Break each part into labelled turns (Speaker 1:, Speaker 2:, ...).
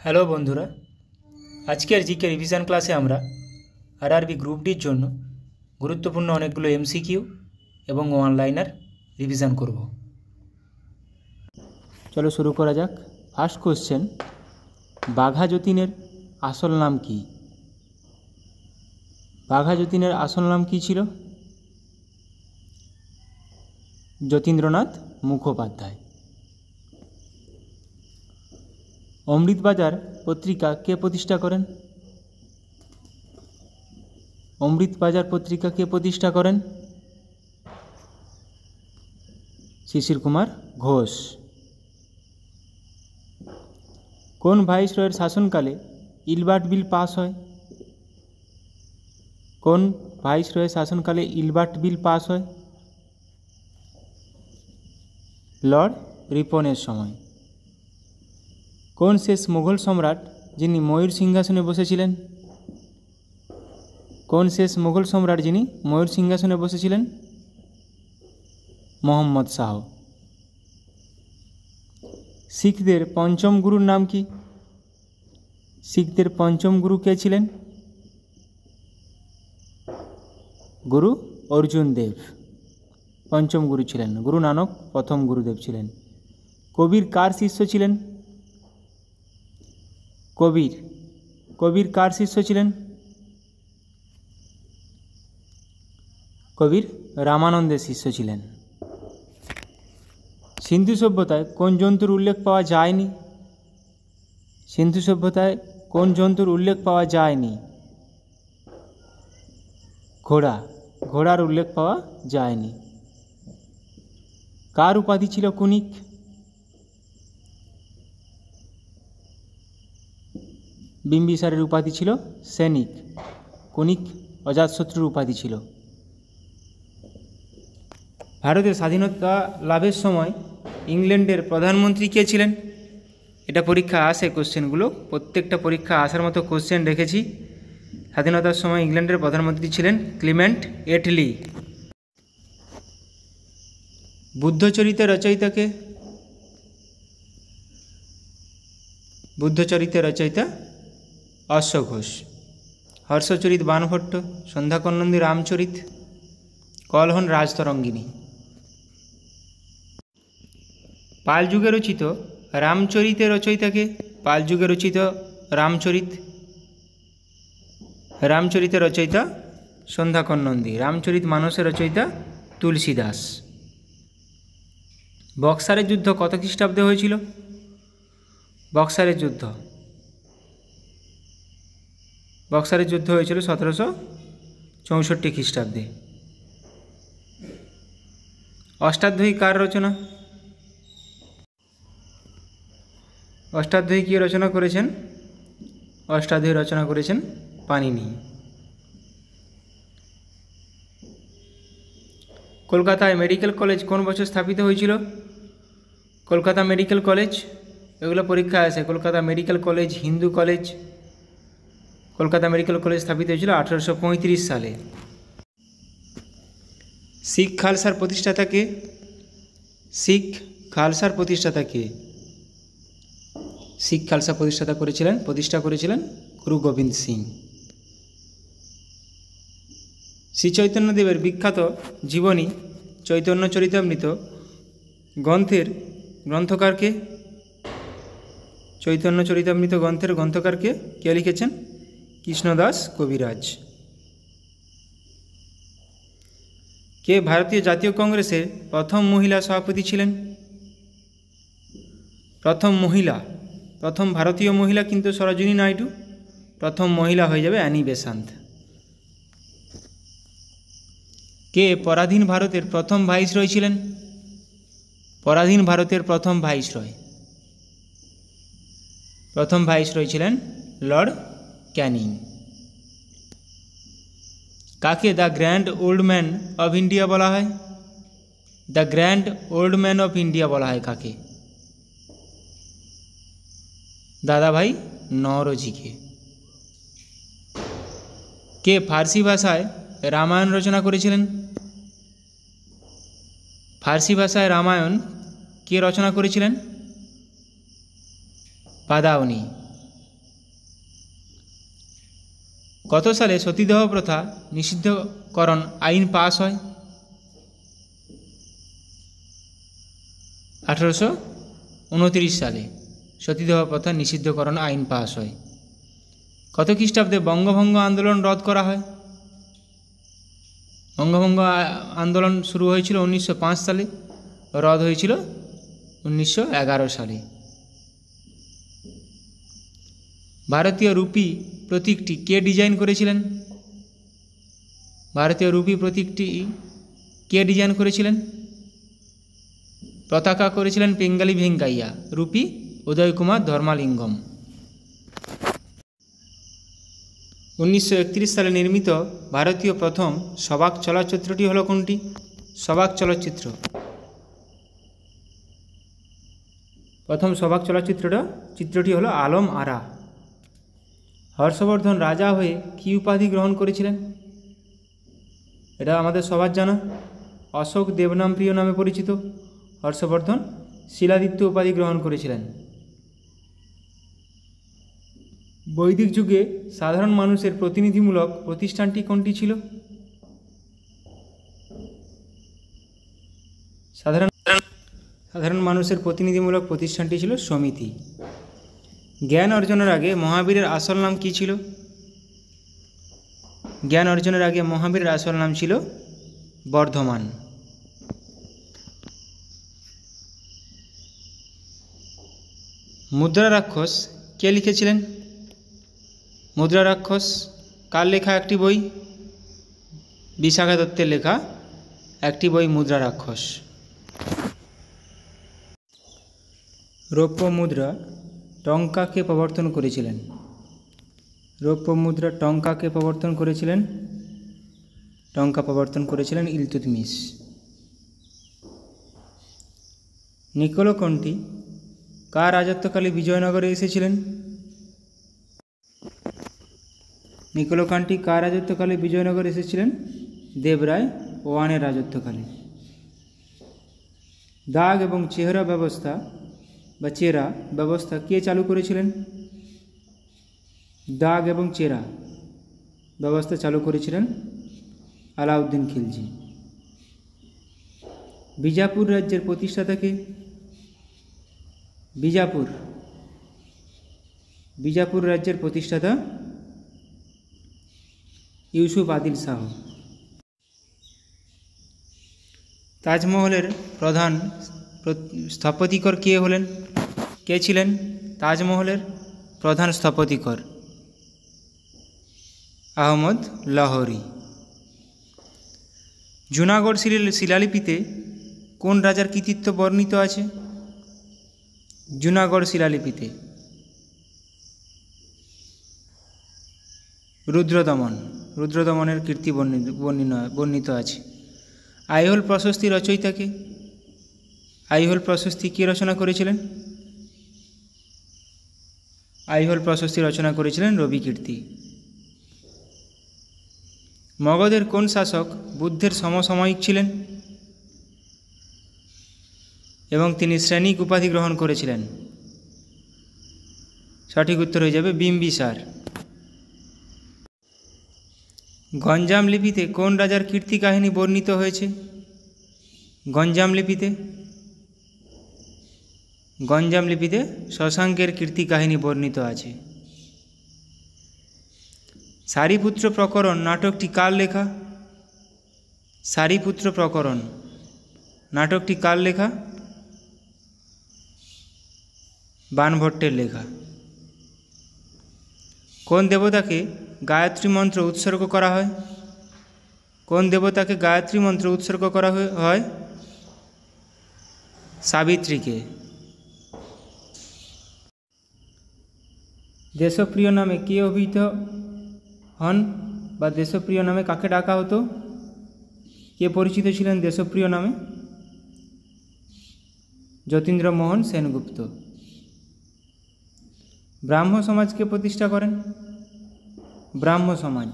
Speaker 1: Hello বন্ধুরা, আজকের GK revision ক্লাসে আমরা আরআরবি গ্রুপ ডির জন্য গুরুত্বপূর্ণ অনেকগুলো এমসিকিউ এবং ওয়ান লাইনার রিভিশন করব। চলো শুরু করা যাক। ফার্স্ট কোশ্চেন, বাঘা যতীনের আসল নাম কি? বাঘা যতীনের আসল নাম কি ছিল? যতীন্দ্রনাথ মুখোপাধ্যায়। অমৃতবাজার পত্রিকা কে প্রতিষ্ঠা করেন? অমৃতবাজার পত্রিকা কে প্রতিষ্ঠা করেন? শিশির কুমার ঘোষ। কোন ভাইসরয়ের শাসনকালে ইলবার্ট বিল পাস হয়? কোন ভাইসরয়ের শাসনকালে ইলবার্ট বিল পাস হয়? লর্ড রিপনের সময়। কোন শেষ মুঘল সম্রাট যিনি ময়ূর সিংহাসনে বসেছিলেন? কোন শেষ মুঘল সম্রাট যিনি ময়ূর সিংহাসনে বসেছিলেন? মোহাম্মদ শাহ। শিখদের পঞ্চম গুরুর নাম কি? শিখদের পঞ্চম গুরু কে ছিলেন? গুরু অর্জুন দেব পঞ্চম গুরু ছিলেন। গুরু নানক প্রথম গুরুদেব ছিলেন। কবির কার শিষ্য ছিলেন? কবির কার শিষ্য ছিলেন? কবির রামানন্দের শিষ্য ছিলেন। সিন্ধু সভ্যতায় কোন জন্তুর উল্লেখ পাওয়া যায়নি? সিন্ধু সভ্যতায় কোন জন্তুর উল্লেখ পাওয়া যায়নি? ঘোড়া। ঘোড়ার উল্লেখ পাওয়া যায়নি। কার উপাধি ছিল কুনিক? বিম্বিসারের উপাধি ছিল সৈনিক। কুনিক অজাতশত্রুর উপাধি ছিল। ভারতের স্বাধীনতা লাভের সময় ইংল্যান্ডের প্রধানমন্ত্রী কে ছিলেন? এটা পরীক্ষা আসে, কোশ্চেনগুলো প্রত্যেকটা পরীক্ষা আসার মতো কোশ্চেন রেখেছি। স্বাধীনতার সময় ইংল্যান্ডের প্রধানমন্ত্রী ছিলেন ক্লিমেন্ট এটলি। বুদ্ধচরিতের রচয়িতাকে? বুদ্ধচরিতের রচয়িতা অশ্ব ঘোষ। হর্ষচরিত বাণভট্ট, সন্ধ্যাকর নন্দী রামচরিত, কলহন রাজতরঙ্গিনী। পাল যুগে রচিত রামচরিতের রচয়িতাকে? পাল যুগে রচিত রামচরিতের রচয়িতা সন্ধ্যাকর নন্দী। রামচরিত মানসের রচয়িতা তুলসী দাস। বক্সারের যুদ্ধ কত খ্রিস্টাব্দে হয়েছিল? বক্সারের যুদ্ধ হয়েছিল 1764 খ্রিস্টাব্দে। অষ্টাধ্যায়ী কার রচনা? অষ্টাধ্যায়ী কে রচনা করেছেন? অষ্টাধ্যায়ী রচনা করেছেন পাণিনি। কলকাতায় মেডিকেল কলেজ কোন বছর স্থাপিত হয়েছিল? কলকাতা মেডিকেল কলেজ, এগুলো পরীক্ষা আসে। Kolkata medical college, Hindu college. Kolkata medical college স্থাপিত হয়েছিল 1835 সালে। শিখ খালসার প্রতিষ্ঠাতা কে? শিখ খালসার প্রতিষ্ঠাতা কে? শিখ খালসা প্রতিষ্ঠা করেছিলেন গুরু গোবিন্দ সিং। শ্রী চৈতন্যদেবের বিখ্যাত জীবনী চৈতন্য চরিতামৃত গ্রন্থকার কে? চৈতন্য চরিতামৃত গ্রন্থের গ্রন্থকার কে? কে লিখেছেন? কৃষ্ণদাস কবিরাজ। কে ভারতীয় জাতীয় কংগ্রেসের প্রথম মহিলা সভাপতি ছিলেন? প্রথম ভারতীয় মহিলা কিন্তু সরোজিনী নাইডু। প্রথম মহিলা হয়ে যাবে অ্যানি বেসান্ত। কে পরাধীন ভারতের প্রথম ভাইসরয় ছিলেন? পরাধীন ভারতের প্রথম ভাইসরয় ছিলেন লর্ড ক্যানিং। কাকে the grand old man of India বলা হয়? The grand old man of India বলা হয় কাকে? দাদাভাই নওরোজিকে। কে ফার্সি ভাষায় রামায়ণ রচনা করেছিলেন? ফার্সি ভাষায় রামায়ণ কে রচনা করেছিলেন? বাদাউনি। কত সালে সতীদাহ প্রথা নিষিদ্ধকরণ আইন পাস হয়? 1829 সালে সতীদাহ প্রথা নিষিদ্ধকরণ আইন পাস হয়। কত খ্রিস্টাব্দে বঙ্গভঙ্গ আন্দোলন রদ করা হয়? বঙ্গভঙ্গ আন্দোলন শুরু হয়েছিল 1905 সালে, রদ হয়েছিল 1911 সালে। ভারতীয় রুপি প্রতীকটি কে ডিজাইন করেছিলেন? ভারতীয় রুপি প্রতীকটি কে ডিজাইন করেছিলেন? পতাকা করেছিলেন পেঙ্গালি ভেঙ্কাইয়া, রুপি উদয় কুমার ধর্মালিঙ্গম। 1931 সালে নির্মিত ভারতীয় প্রথম সবাক চলচ্চিত্রটি হলো কোনটি? সবাক চলচ্চিত্র। প্রথম সবাক চিত্রটি হলো আলম আরা। হর্ষবর্ধন রাজা হয়ে কী উপাধি গ্রহণ করেছিলেন? এটা আমাদের সবার জানা, অশোক দেবনাম প্রিয় নামে পরিচিত। হর্ষবর্ধন শিলাদিত্য উপাধি গ্রহণ করেছিলেন। বৈদিক যুগে সাধারণ মানুষের প্রতিনিধিমূলক প্রতিষ্ঠানটি কোনটি ছিল? সাধারণ মানুষের প্রতিনিধিমূলক প্রতিষ্ঠানটি ছিল সমিতি। জ্ঞান অর্জনের আগে মহাবীরের আসল নাম কী ছিল? জ্ঞান অর্জনের আগে মহাবীরের আসল নাম ছিল বর্ধমান। মুদ্রা রাক্ষস কে লিখেছিলেন? মুদ্রা রাক্ষস কার লেখা একটি বই? বিশাখা দত্তের লেখা একটি বই মুদ্রা রাক্ষস। রৌপ্য মুদ্রা টঙ্কা কে প্রবর্তন করেছিলেন? রৌপ্য মুদ্রা টঙ্কা কে প্রবর্তন করেছিলেন? টঙ্কা প্রবর্তন করেছিলেন ইলতুৎমিশ। নিকোলকণ্ঠী কার রাজত্বকালে বিজয়নগরে এসেছিলেন? নিকোলকণ্ঠী কার রাজত্বকালে বিজয়নগরে এসেছিলেন? দেবরায় ওয়ানের রাজত্বকালে। দাগ এবং চেহারা ব্যবস্থা বা চেরা ব্যবস্থা কে চালু করেছিলেন? দাগ এবং চেরা ব্যবস্থা চালু করেছিলেন আলাউদ্দিন খিলজি। বিজাপুর রাজ্যের প্রতিষ্ঠাতা কে? বিজাপুর রাজ্যের প্রতিষ্ঠাতা ইউসুফ আদিল শাহ। তাজমহলের প্রধান স্থপতিকর কে ছিলেন? তাজমহলের প্রধান স্থপতিকর আহমদ লাহোরী। জুনাগড় শিলালিপিতে কোন রাজার কৃতিত্ব বর্ণিত আছে? জুনাগড় শিলালিপিতে রুদ্রদমনের কীর্তি বর্ণিত আছে। আইহোল প্রশস্তি রচয়িতাকে? আইহোল প্রশস্তি কে রচনা করেছিলেন? আইহোল প্রশস্তি রচনা করেছিলেন রবিকীর্তি। মগধের কোন শাসক বুদ্ধের সমসাময়িক ছিলেন এবং তিনি শ্রেণিক উপাধি গ্রহণ করেছিলেন? সঠিক উত্তর হয়ে যাবে বিম্বিসার। গঞ্জাম লিপিতে কোন রাজার কীর্তি কাহিনী বর্ণিত হয়েছে? গঞ্জাম লিপিতে শশাঙ্কের কীর্তি কাহিনী বর্ণিত আছে। সারিপুত্র প্রকরণ নাটকটি কার লেখা? সারিপুত্র প্রকরণ নাটকটি কার লেখা? বাণভট্টের লেখা। কোন দেবতাকে গায়ত্রী মন্ত্র উৎসর্গ করা হয়? কোন দেবতাকে গায়ত্রী মন্ত্র উৎসর্গ করা হয়? সাবিত্রীকে। দেশপ্রিয় নামে কে অভিহিত হন বা দেশপ্রিয় নামে কাকে ডাকা হতো? কে পরিচিত ছিলেন দেশপ্রিয় নামে? যতীন্দ্রমোহন সেনগুপ্ত। ব্রাহ্ম সমাজকে প্রতিষ্ঠা করেন? ব্রাহ্ম সমাজ।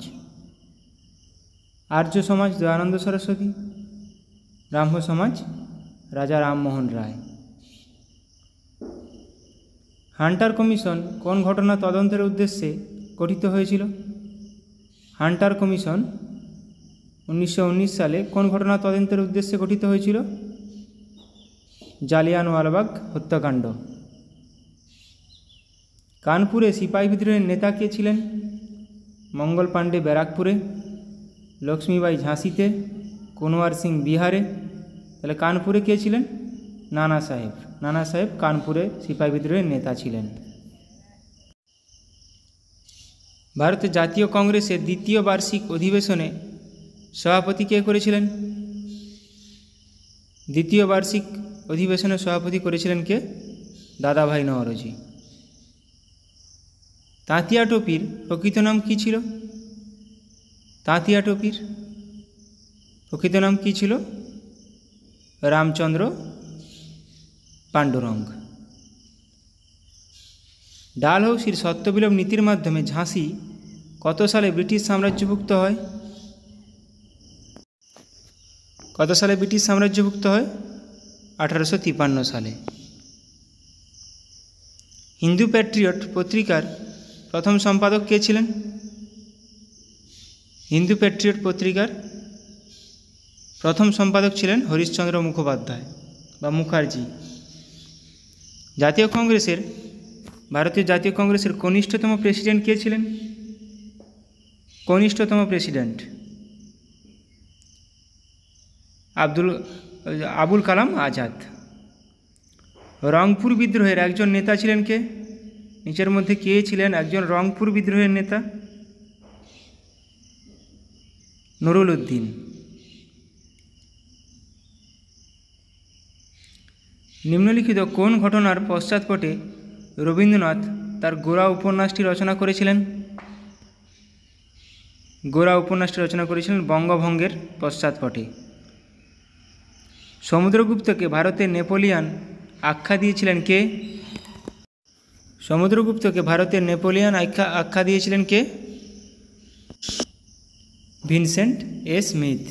Speaker 1: আর্য সমাজ দয়ানন্দ সরস্বতী। ব্রাহ্ম সমাজ রাজা রামমোহন রায়। হান্টার কমিশন কোন ঘটনা তদন্তের উদ্দেশ্যে গঠিত হয়েছিল? হান্টার কমিশন 1919 সালে কোন ঘটনা তদন্তের উদ্দেশ্যে গঠিত হয়েছিল? জালিয়ানওয়ালাবাগ হত্যাকাণ্ড। কানপুরে সিপাহী বিদ্রোহের নেতা কে ছিলেন? মঙ্গল পাণ্ডে ব্যারাকপুরে, লক্ষ্মীবাই ঝাঁসিতে, কুনওয়ার সিং বিহারে। তাহলে কানপুরে কে ছিলেন? নানা সাহেব। নানা সাহেব কানপুরে সিপাহী বিদ্রোহের নেতা ছিলেন। ভারতের জাতীয় কংগ্রেসের দ্বিতীয় বার্ষিক অধিবেশনে সভাপতি কে করেছিলেন? দ্বিতীয় বার্ষিক অধিবেশনে সভাপতি করেছিলেন কে? দাদাভাই নওরোজি। তাঁতিয়া টোপির প্রকৃত নাম কী ছিল? তাঁতিয়া টোপির প্রকৃত নাম কী ছিল? রামচন্দ্র পাণ্ডুরঙ্গ। ডালহৌসির সত্যবিলোপ নীতির মাধ্যমে ঝাঁসি কত সালে ব্রিটিশ সাম্রাজ্যভুক্ত হয়? কত সালে ব্রিটিশ সাম্রাজ্যভুক্ত হয়? 1853 সালে। হিন্দু প্যাট্রিয়ট পত্রিকার প্রথম সম্পাদক কে ছিলেন? হিন্দু প্যাট্রিয়ট পত্রিকার প্রথম সম্পাদক ছিলেন হরিশচন্দ্র মুখোপাধ্যায় বা মুখার্জি। ভারতীয় জাতীয় কংগ্রেসের কনিষ্ঠতম প্রেসিডেন্ট কে ছিলেন? কনিষ্ঠতম প্রেসিডেন্ট আবুল কালাম আজাদ। রংপুর বিদ্রোহের একজন নেতা ছিলেন কে? নিচের মধ্যে কে ছিলেন একজন রংপুর বিদ্রোহের নেতা? নুরুল উদ্দিন। নিম্নলিখিত কোন ঘটনার পশ্চাৎপটে রবীন্দ্রনাথ তার গোরা উপন্যাসটি রচনা করেছিলেন? গোরা উপন্যাসটি রচনা করেছিলেন বঙ্গভঙ্গের পশ্চাৎপটে। সমুদ্রগুপ্তকে ভারতের নেপোলিয়ান আখ্যা দিয়েছিলেন কে? সমুদ্রগুপ্তকে ভারতের নেপোলিয়ান আখ্যা দিয়েছিলেন কে? ভিনসেন্ট এ স্মিথ।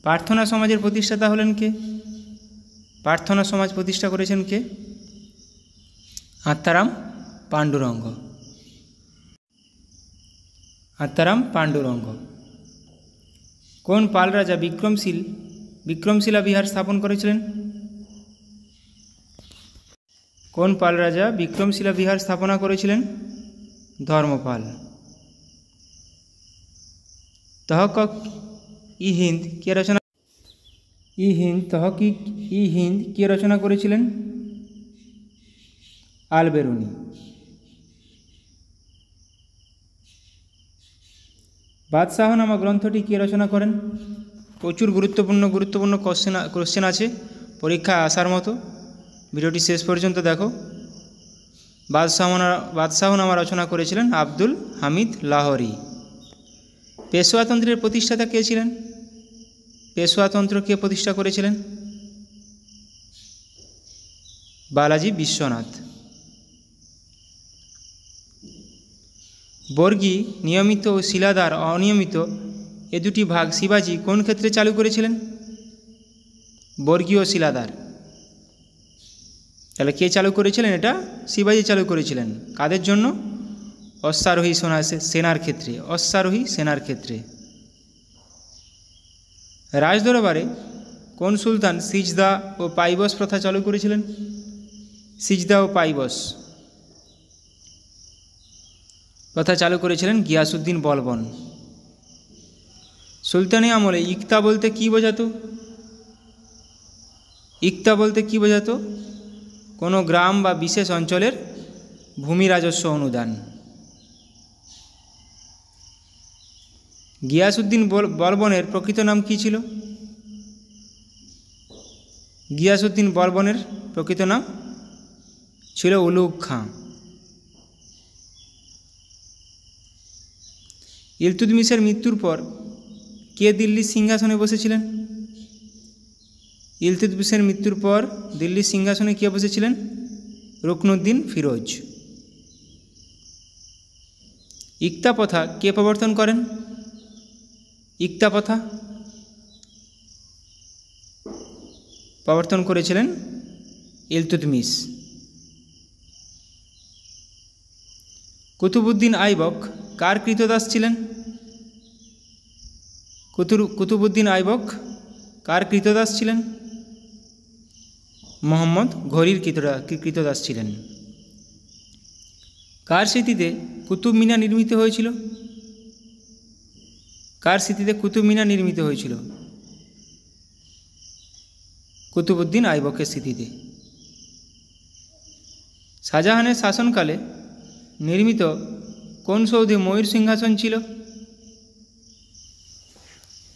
Speaker 1: প্রার্থনা সমাজের প্রতিষ্ঠাতা হলেন কে? প্রার্থনা সমাজ প্রতিষ্ঠা করেছেন কে? আত্মারাম পাণ্ডুরঙ্গ। আত্মারাম পাণ্ডুরঙ্গ। কোন পাল রাজা বিক্রমশিলা বিহার স্থাপন করেছিলেন? কোন পাল রাজা বিক্রমশিলা বিহার স্থাপনা করেছিলেন? ধর্মপাল। তহকিক ই হিন্দ কে রচনা করেছিলেন? আল-বেরুনি। বাদশাহনামা গ্রন্থটি কে রচনা করেন? প্রচুর গুরুত্বপূর্ণ কোশ্চেন আছে, পরীক্ষায় আসার মতো। ভিডিওটি শেষ পর্যন্ত দেখো। বাদশাহনামা রচনা করেছিলেন আব্দুল হামিদ লাহোরী। পেশোয়াতন্ত্রের প্রতিষ্ঠাতা কে ছিলেন? পেশোয়াতন্ত্র কে প্রতিষ্ঠা করেছিলেন? বালাজি বিশ্বনাথ। বর্গী নিয়মিত ও শিলাদার অনিয়মিত এ দুটি ভাগ শিবাজি কোন ক্ষেত্রে চালু করেছিলেন? বর্গী ও শিলাদার। তাহলে কে চালু করেছিলেন? এটা শিবাজি চালু করেছিলেন। কাদের জন্য? অশ্বারোহী সেনার ক্ষেত্রে। অশ্বারোহী সেনার ক্ষেত্রে। রাজদরবারে কোন সুলতান সিজদা ও পাইবস প্রথা চালু করেছিলেন? সিজদা ও পাইবস প্রথা চালু করেছিলেন গিয়াসউদ্দিন বলবন। সুলতানি আমলে ইকতা বলতে কী বোঝাতো? ইকতা বলতে কী বোঝাতো? কোনো গ্রাম বা বিশেষ অঞ্চলের ভূমি রাজস্ব অনুদান। গিয়াসউদ্দিন বলবনের প্রকৃত নাম কী ছিল? গিয়াসউদ্দিন বলবনের প্রকৃত নাম ছিল উলুগ খাঁ। ইলতুৎমিশের মৃত্যুর পর কে দিল্লির সিংহাসনে বসেছিলেন? ইলতুৎমিশের মৃত্যুর পর দিল্লির সিংহাসনে কে বসেছিলেন? রুকনুদ্দিন ফিরোজ। ইকতা প্রথা কে প্রবর্তন করেন? ইকতা প্রথা প্রবর্তন করেছিলেন ইলতুৎমিশ। কুতুবউদ্দিন আইবক কার কৃতদাস ছিলেন? কুতুবউদ্দিন আইবক কার কৃতদাস ছিলেন? মোহাম্মদ ঘুরির কৃতদাস ছিলেন। কার স্মৃতিতে কুতুব মিনার নির্মিত হয়েছিল? কার স্মৃতিতে কুতুব মিনার নির্মিত হয়েছিল? কুতুবউদ্দিন আইবকের স্মৃতিতে। শাহজাহানের শাসনকালে নির্মিত কোন সৌধে ময়ূর সিংহাসন ছিল?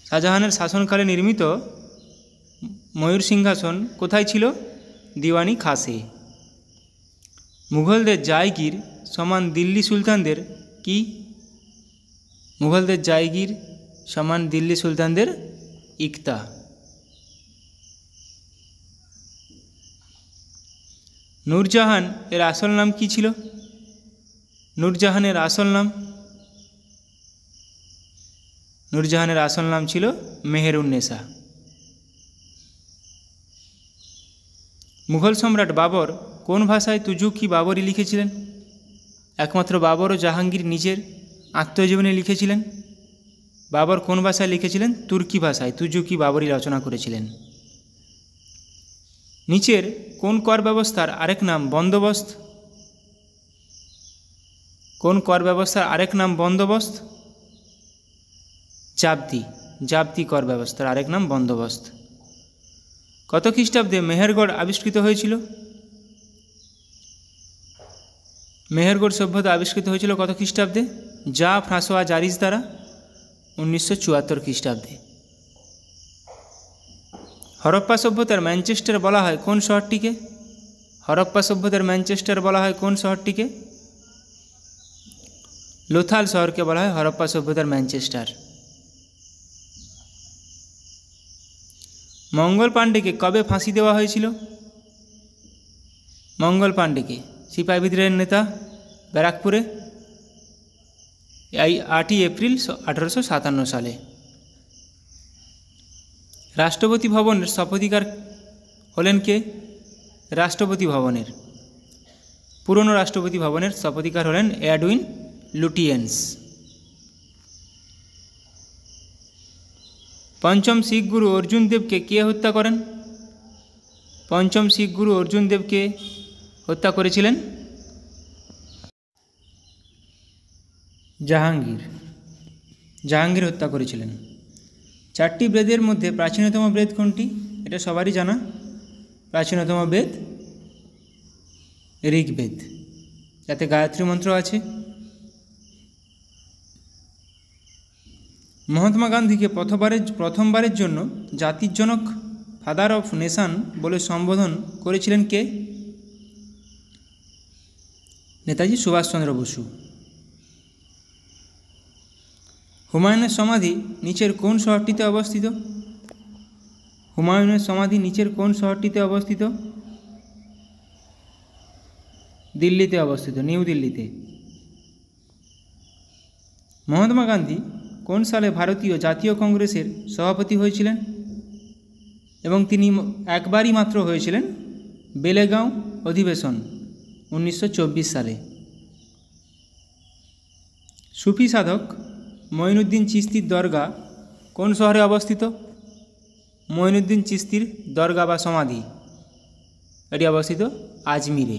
Speaker 1: শাহজাহানের শাসনকালে নির্মিত ময়ূর সিংহাসন কোথায় ছিল? দিওয়ানি খাসে। মুঘলদের জায়গির সমান দিল্লি সুলতানদের কি? মুঘলদের জায়গির সমান দিল্লি সুলতানদের ইকতা। নূরজাহান এর আসল নাম কি ছিল? নূরজাহানের আসল নাম? নূরজাহানের আসল নাম ছিল মেহেরুন্নেসা। মুঘল সম্রাট বাবর কোন ভাষায় তুজুকি বাবরি লিখেছিলেন? একমাত্র বাবর ও জাহাঙ্গীর নিজের আত্মজীবনী লিখেছিলেন। বাবর কোন ভাষায় লিখেছিলেন? তুর্কি ভাষায় তুজুকি বাবরি রচনা করেছিলেন। নিচের কোন কর ব্যবস্থার আরেক নাম বন্দোবস্ত? কোন কর ব্যবস্থার আরেক নাম বন্দোবস্ত? জাবতি। জাবতি কর ব্যবস্থার আরেক নাম বন্দোবস্ত। কত খ্রিস্টাব্দে মেহেরগড় আবিষ্কৃত হয়েছিল? মেহেরগড় সভ্যতা আবিষ্কৃত হয়েছিল কত খ্রিস্টাব্দে? যা ফ্রাঁসোয়া জারিস দ্বারা 1974 খ্রিস্টাব্দে। হরপ্পা সভ্যতার ম্যানচেস্টার বলা হয় কোন শহরটিকে? হরপ্পা সভ্যতার ম্যানচেস্টার বলা হয় কোন শহরটিকে? লোথাল শহরকে বলা হয় হরপ্পা সভ্যতার ম্যানচেস্টার। মঙ্গল পাণ্ডেকে কবে ফাঁসি দেওয়া হয়েছিল? মঙ্গল পাণ্ডেকে সিপাহী বিদ্রোহের নেতা ব্যারাকপুরে 8ই এপ্রিল 1857 সালে। রাষ্ট্রপতি ভবনের স্থপতিকার হলেন কে? রাষ্ট্রপতি ভবনের পুরনো রাষ্ট্রপতি ভবনের স্থপতিকার হলেন এডউইন লুটিয়েন্স। পঞ্চম শিখ গুরু অর্জুন দেবকে কে হত্যা করেন? পঞ্চম শিখ গুরু অর্জুন দেবকে হত্যা করেছিলেন জাহাঙ্গীর। জাহাঙ্গীর হত্যা করেছিলেন। 4টি বেদের মধ্যে প্রাচীনতম বেদ কোনটি? এটা সবারই জানা। প্রাচীনতম বেদ ঋগ্বেদ, যাতে গায়ত্রী মন্ত্র আছে। মহাত্মা গান্ধীকে প্রথমবারের জন্য জাতির জনক ফাদার অফ নেশন বলে সম্বোধন করেছিলেন কে? নেতাজি সুভাষচন্দ্র বসু। হুমায়ুনের সমাধি নিচের কোন শহরটিতে অবস্থিত? হুমায়ুনের সমাধি নিচের কোন শহরটিতে অবস্থিত? দিল্লিতে অবস্থিত, নিউ দিল্লিতে। মহাত্মা গান্ধী কোন সালে ভারতীয় জাতীয় কংগ্রেসের সভাপতি হয়েছিলেন? এবং তিনি একবারই মাত্র হয়েছিলেন, বেলেগাঁও অধিবেশন 1924 সালে। সুফি সাধক মঈনুদ্দিন চিশতির দরগা কোন শহরে অবস্থিত? মঈনুদ্দিন চিশতির দরগা বা সমাধি এটি অবস্থিত আজমিরে।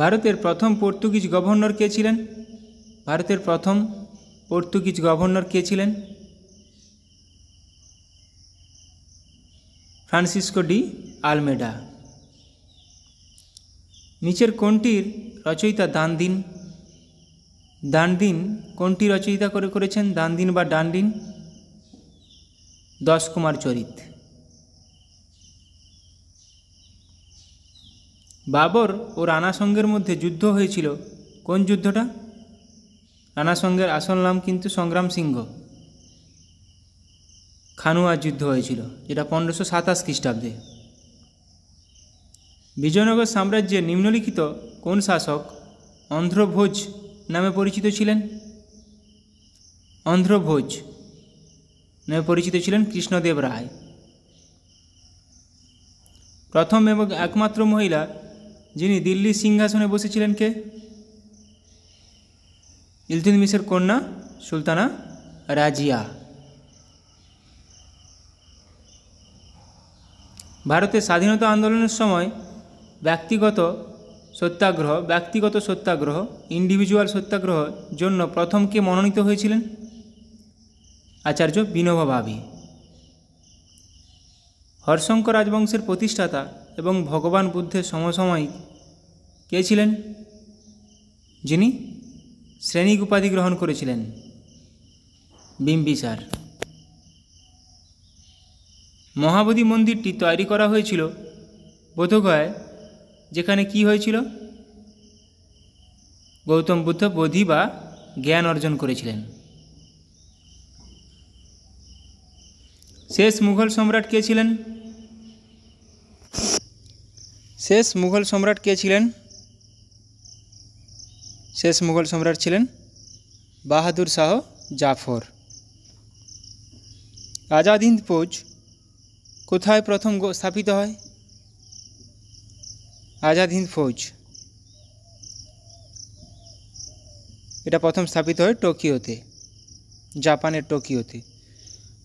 Speaker 1: ভারতের প্রথম পর্তুগিজ গভর্নর কে ছিলেন? ভারতের প্রথম পর্তুগিজ গভর্নর কে ছিলেন? Francisco D Almeida. নিচের কোনটির রচয়িতা দানদিন? দানদিন কোনটি রচয়িতা করেছেন? দানদিন বা ডানদিন? 10 কুমার চরিত। বাবর ও রানা সঙ্গের মধ্যে যুদ্ধ হয়েছিল, কোন যুদ্ধটা? রানা সঙ্গের আসল নাম কিন্তু সংগ্রাম সিংহ। খানুয়ার যুদ্ধ হয়েছিল, যেটা 1527 খ্রিস্টাব্দে। বিজয়নগর সাম্রাজ্যের নিম্নলিখিত কোন শাসক অন্ধ্রভোজ নামে পরিচিত ছিলেন? অন্ধ্রভোজ নামে পরিচিত ছিলেন কৃষ্ণদেব রায়। প্রথম এবং একমাত্র মহিলা যিনি দিল্লির সিংহাসনে বসেছিলেন কে? ইলতুৎমিশের কন্যা সুলতানা রাজিয়া। ভারতের স্বাধীনতা আন্দোলনের সময় ব্যক্তিগত সত্যাগ্রহ ইন্ডিভিজুয়াল সত্যাগ্রহ জন্য প্রথম কে মনোনীত হয়েছিলেন? আচার্য বিনোবা ভাবে। হর্ষঙ্ক রাজবংশের প্রতিষ্ঠাতা এবং ভগবান বুদ্ধের সমসাময়িক কে ছিলেন, যিনি শ্রেণিক উপাধি গ্রহণ করেছিলেন? বিম্বিসার। মহাবোধি মন্দিরটি তৈরি করা হয়েছিল বোধগয়ায়, যেখানে কি হয়েছিল? গৌতম বুদ্ধ বোধি বা জ্ঞান অর্জন করেছিলেন। শেষ মুঘল সম্রাট কে ছিলেন? শেষ মুঘল সম্রাট ছিলেন বাহাদুর শাহ জাফর। আজাদ হিন্দ ফৌজ কোথায় প্রথম স্থাপিত হয়? আজাদ হিন্দ ফৌজ এটা প্রথম স্থাপিত হয় টোকিওতে, জাপানের টোকিওতে।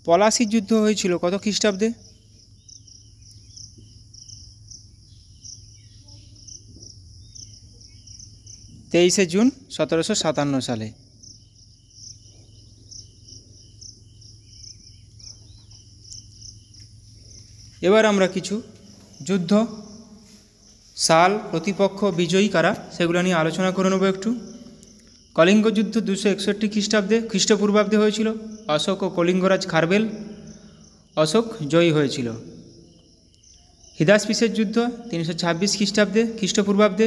Speaker 1: পলাশির যুদ্ধ হয়েছিল কত খ্রিস্টাব্দে? 23 জুন 1757 সালে। এবার আমরা কিছু যুদ্ধ, সাল, প্রতিপক্ষ, বিজয়ী কারা সেগুলো নিয়ে আলোচনা করে নেব একটু। কলিঙ্গ যুদ্ধ 261 খ্রিস্টপূর্বাব্দে হয়েছিল। অশোক ও কলিঙ্গরাজ খারবেল, অশোক জয়ী হয়েছিল। হিদাসপিসের যুদ্ধ 326 খ্রিস্টপূর্বাব্দে,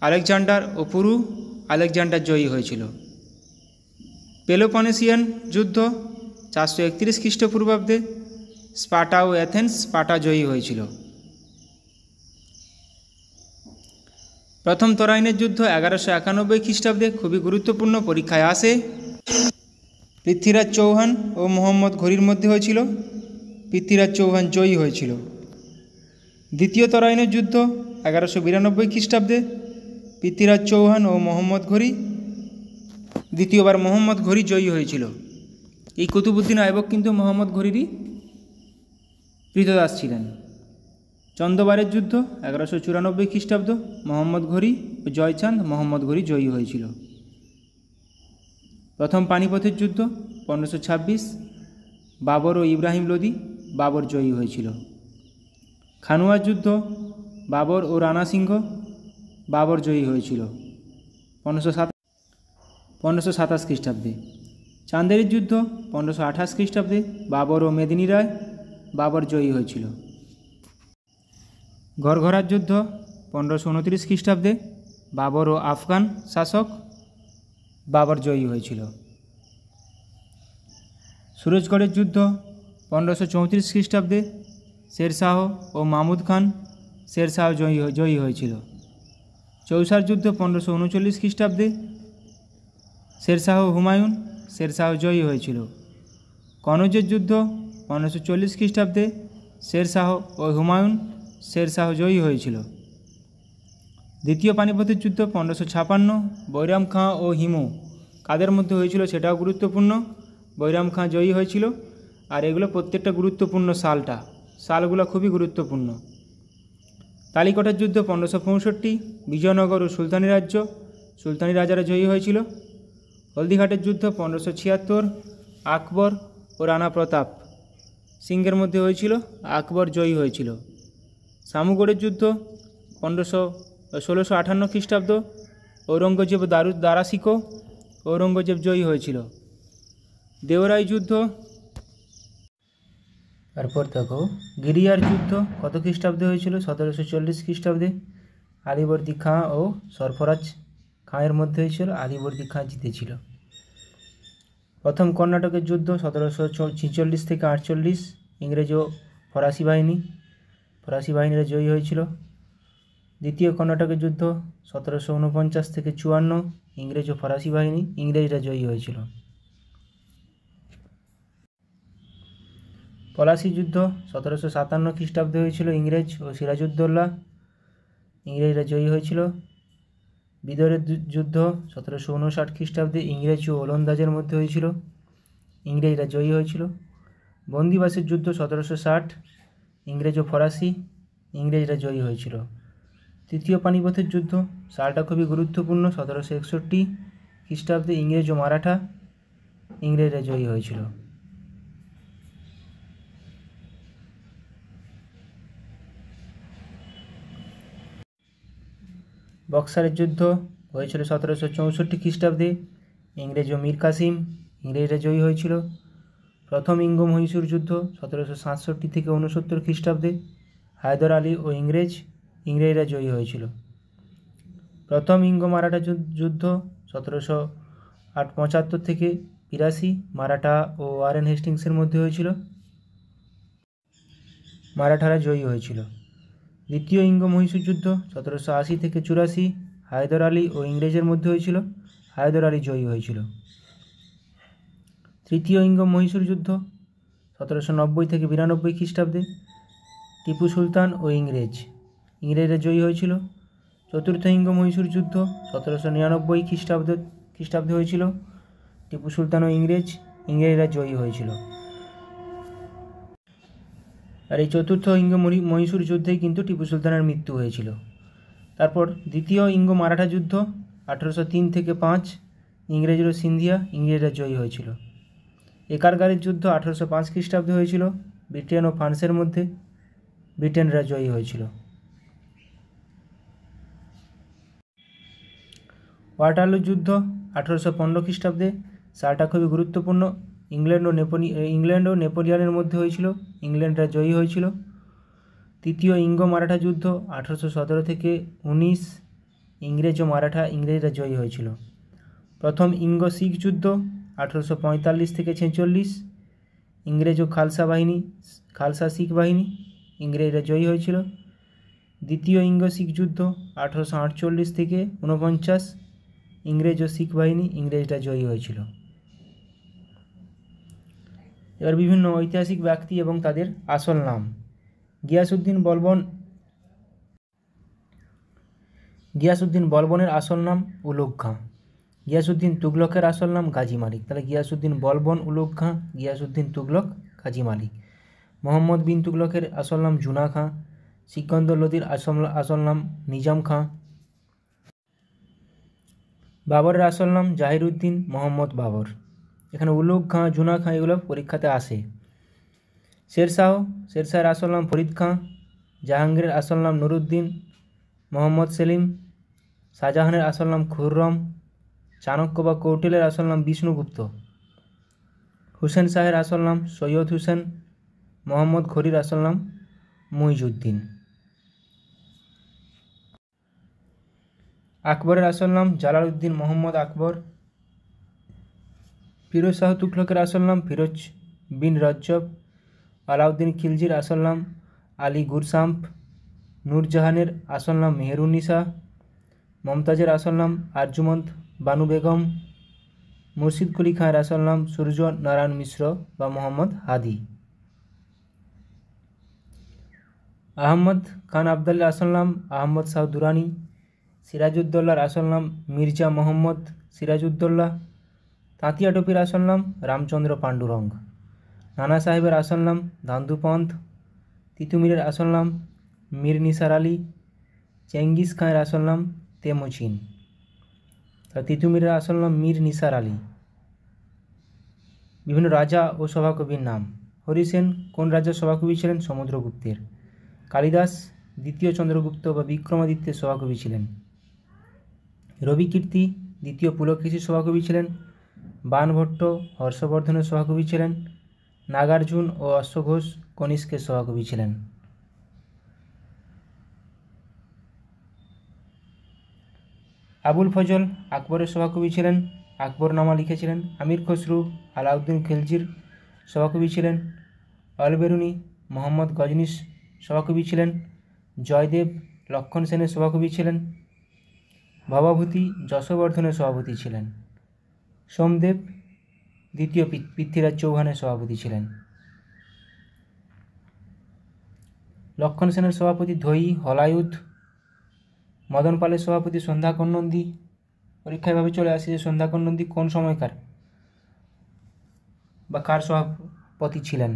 Speaker 1: আলেকজান্ডার ও পুরু আলেকজান্ডার জয়ী হয়েছিল। পেলোপনেসিয়ান যুদ্ধ 431 খ্রিস্টপূর্বাব্দে, স্পার্টা ও অ্যাথেন্স, স্পার্টা জয়ী হয়েছিল। প্রথম তরাইনের যুদ্ধ 1191 খ্রিস্টাব্দে, খুবই গুরুত্বপূর্ণ, পরীক্ষায় আসে। পৃথ্বীরাজ চৌহান ও মোহাম্মদ ঘুরির মধ্যে হয়েছিল, পৃথ্বীরাজ চৌহান জয়ী হয়েছিল। দ্বিতীয় তরাইনের যুদ্ধ 1192 খ্রিস্টাব্দে, পৃথ্বীরাজ চৌহান ও মোহাম্মদ ঘুরি, দ্বিতীয়বার মোহাম্মদ ঘুরি জয়ী হয়েছিল। এই কুতুবুদ্দিন আইবক কিন্তু মোহাম্মদ ঘুরিরই কৃতদাস ছিলেন। চন্দ্রবারের যুদ্ধ 1194 খ্রিস্টাব্দ, মোহাম্মদ ঘুরি ও জয়চাঁদ, মোহাম্মদ ঘুরি জয়ী হয়েছিল। প্রথম পানিপথের যুদ্ধ 1526, বাবর ও ইব্রাহিম লোদি, বাবর জয়ী হয়েছিল। খানুয়ার যুদ্ধ বাবর ও রানা সিংহ, বাবর জয়ী হয়েছিল 1527 খ্রিস্টাব্দে। চাঁদেরির যুদ্ধ 1528 খ্রিস্টাব্দে, বাবর ও মেদিনী রায়, বাবর জয়ী হয়েছিল। গড়ঘরার যুদ্ধ 1529 খ্রিস্টাব্দে, বাবর ও আফগান শাসক, বাবর জয়ী হয়েছিল। সুরজগড়ের যুদ্ধ 1534 খ্রিস্টাব্দে, শেরশাহ ও মাহমুদ খান, শেরশাহ জয়ী হয়েছিল। চৌসার যুদ্ধ 1539 খ্রিস্টাব্দে, শেরশাহ হুমায়ুন, শেরশাহ জয়ী হয়েছিল। কনৌজের যুদ্ধ 1540 খ্রিস্টাব্দে, শেরশাহ ও হুমায়ুন, শেরশাহ জয়ী হয়েছিল। দ্বিতীয় পানিপথের যুদ্ধ 1556, বৈরাম খাঁ ও হিমু কাদের মধ্যে হয়েছিল সেটাও গুরুত্বপূর্ণ। বৈরাম খাঁ জয়ী হয়েছিল। আর এগুলো প্রত্যেকটা গুরুত্বপূর্ণ সালগুলো খুবই গুরুত্বপূর্ণ। তালিকটের যুদ্ধ 1565, বিজয়নগর ও সুলতানি রাজারা জয়ী হয়েছিল। হলদিঘাটের যুদ্ধ 1576, আকবর ও রানা প্রতাপ সিংহের মধ্যে হয়েছিল, আকবর জয়ী হয়েছিল। শামুগড়ের যুদ্ধ 1658 খ্রিস্টাব্দ, ঔরঙ্গজেব দারা শিখো, ঔরঙ্গজেব জয়ী হয়েছিল। দেওরাই যুদ্ধ, তারপর দেখো গিরিয়ার যুদ্ধ কত খ্রিস্টাব্দে হয়েছিল? 1740 খ্রিস্টাব্দে। আলীবর্দী খাঁ ও সরফরাজ খাঁয়ের মধ্যে হয়েছিল, আলীবর্দী খাঁ জিতেছিল। প্রথম কর্ণাটকের যুদ্ধ 1746 থেকে 48, ইংরেজ ও ফরাসি বাহিনীরা জয়ী হয়েছিল। দ্বিতীয় কর্ণাটকের যুদ্ধ 1749 থেকে 54, ইংরেজ ও ফরাসি বাহিনী, ইংরেজরা জয়ী হয়েছিল। পলাশি যুদ্ধ 1757 খ্রিস্টাব্দে হয়েছিল, ইংরেজ ও সিরাজউদ্দৌলা ইংরেজরা জয়ী হয়েছিল। বিদরের যুদ্ধ 1759 খ্রিস্টাব্দে ইংরেজ ও ওলন্দাজের মধ্যে হয়েছিল, ইংরেজরা জয়ী হয়েছিল। বন্দিবাসের যুদ্ধ 1760, ইংরেজ ও ফরাসি, ইংরেজরা জয়ী হয়েছিল। তৃতীয় পানিপথের যুদ্ধ, সালটা খুবই গুরুত্বপূর্ণ, 1761 খ্রিস্টাব্দে ইংরেজ ও মারাঠা, ইংরেজরা জয়ী হয়েছিল। বক্সারের যুদ্ধ হয়েছিল 1764 খ্রিস্টাব্দে, ইংরেজ ও মীর কাসিম, ইংরেজরা জয়ী হয়েছিল। প্রথম ইঙ্গ মহীশূর যুদ্ধ 1767 থেকে 69 খ্রিস্টাব্দে, হায়দর আলী ও ইংরেজরা জয়ী হয়েছিল। প্রথম ইঙ্গ মারাঠা যুদ্ধ 1775 থেকে 82, মারাঠা ও ওয়ারেন হেস্টিংসের মধ্যে হয়েছিল, মারাঠারা জয়ী হয়েছিল। দ্বিতীয় ইঙ্গ মহীশূর যুদ্ধ 1780 থেকে 84, হায়দর আলী ও ইংরেজের মধ্যে হয়েছিল, হায়দর আলী জয়ী হয়েছিল। তৃতীয় ইঙ্গ মহীশূর যুদ্ধ 1790 থেকে 92 খ্রিস্টাব্দে, টিপু সুলতান ও ইংরেজরা জয়ী হয়েছিল। চতুর্থ ইঙ্গ মহীশূর যুদ্ধ 1799 খ্রিস্টাব্দে হয়েছিল, টিপু সুলতান ও ইংরেজরা জয়ী হয়েছিল। আর এই চতুর্থ ইঙ্গ মহীশূর যুদ্ধেই কিন্তু টিপু সুলতানের মৃত্যু হয়েছিল। তারপর দ্বিতীয় ইঙ্গ মারাঠা যুদ্ধ 1803 থেকে 5, ইংরেজ ও সিন্ধিয়া, ইংরেজরা জয়ী হয়েছিল। একারগারের যুদ্ধ 1805 খ্রিস্টাব্দে হয়েছিল, ব্রিটেন ও ফ্রান্সের মধ্যে, ব্রিটেনরা জয়ী হয়েছিল। ওয়াটারলু যুদ্ধ 1815 খ্রিস্টাব্দে, সালটা খুবই গুরুত্বপূর্ণ, ইংল্যান্ড ও নেপোলিয়নের মধ্যে হয়েছিল, ইংল্যান্ডরা জয়ী হয়েছিল। তৃতীয় ইঙ্গ মারাঠা যুদ্ধ 1817 থেকে 19, ইংরেজ ও মারাঠা, ইংরেজরা জয়ী হয়েছিল। প্রথম ইঙ্গ শিখ যুদ্ধ 1845 থেকে 46, ইংরেজ ও খালসা শিখ বাহিনী, ইংরেজরা জয়ী হয়েছিল। দ্বিতীয় ইঙ্গ শিখ যুদ্ধ 1848 থেকে 49, ইংরেজ ও শিখ বাহিনী, ইংরেজরা জয়ী হয়েছিল। এবার বিভিন্ন ঐতিহাসিক ব্যক্তি এবং তাদের আসল নাম। গিয়াসউদ্দিন বলবনের আসল নাম উলুগ খাঁ। গিয়াসউদ্দিন তুগলকের আসল নাম গাজী মালিক। তাহলে গিয়াসউদ্দিন বলবন, উলুগ খাঁ, গিয়াসউদ্দিন তুগলক, গাজী মালিক। মোহাম্মদ বিন তুগলকের আসল নাম জুনা খাঁ। সিকন্দর লোদির আসল নাম নিজাম খাঁ। বাবরের আসল নাম জাহিরউদ্দিন মোহাম্মদ বাবর। এখানে উলুগ খাঁ, জুনা খাঁ এগুলো পরীক্ষাতে আসে। শেরশাহের আসল নাম ফরিদ খাঁ। জাহাঙ্গীরের আসল নাম নুরুদ্দিন মোহাম্মদ সেলিম। শাহজাহানের আসল নাম খুররম। চাণক্য বা কৌটিল্যের আসল নাম বিষ্ণুগুপ্ত। হুসেন শাহের আসল নাম সৈয়দ হুসেন। মোহাম্মদ ঘুরির আসল নাম মুইজউদ্দিন। আকবরের আসল নাম জালালউদ্দিন মোহাম্মদ আকবর। ফিরোজ শাহ তুগলকের আসল নাম ফিরোজ বিন রজ্জব। আলাউদ্দিন খিলজির আসল নাম আলী গুরসাম্প। নূরজাহানের আসল নাম মেহেরুন্নিসা। মমতাজের আসল নাম আরজুমন্দ বানু বেগম। মুর্শিদ কুলি খাঁয়ের আসল নাম সূর্য নারায়ণ মিশ্র বা মোহাম্মদ হাদি। আহমদ খান আবদালের আসল নাম আহমদ শাহ দুরানি। সিরাজউদ্দৌলার আসল নাম মির্জা মোহাম্মদ সিরাজউদ্দৌলা। তাঁতিয়া টুপির আসল নাম রামচন্দ্র পাণ্ডুরঙ্গ। নানা সাহেবের আসল নাম ধান্দুপন্ত। তিতুমিরের আসল নাম মীর নিসার আলী। চেঙ্গিস খাঁয়ের আসল নাম তেমুচিন। তিতুমিরের আসল নাম মীর নিসার আলী। বিভিন্ন রাজা ও সভাকবির নাম। হরিসেন কোন রাজার সভাকবি ছিলেন? সমুদ্রগুপ্তের। কালিদাস দ্বিতীয় চন্দ্রগুপ্ত বা বিক্রমাদিত্যের সভাকবি ছিলেন। রবিকীর্তি দ্বিতীয় পুলকেশীর সভাকবি ছিলেন। বাণভট্ট হর্ষবর্ধনের সভাকবি ছিলেন। নাগার্জুন ও অশ্বঘোষ কনিষ্কের সভাকবি ছিলেন। আবুল ফজল আকবরের সভাকবি ছিলেন, আকবরনামা লিখেছিলেন। আমির খসরু আলাউদ্দিন খিলজির সভাকবি ছিলেন। অলবেরুনি মোহাম্মদ গজনির সভাকবি ছিলেন। জয়দেব লক্ষণ সেনের সভাকবি ছিলেন। ভবাভূতি যশবর্ধনের সভাপতি ছিলেন। সোমদেব দ্বিতীয় পৃথ্বীরাজ চৌহানের সভাপতি ছিলেন। লক্ষণ সেনের সভাপতি ধৈ হলায়ুধ। মদন পালের সভাপতি সন্ধ্যাকর নন্দী। পরীক্ষা এভাবে চলে আসে যে সন্ধ্যাকর নন্দী কোন সময়কার বা কার সভাপতি ছিলেন।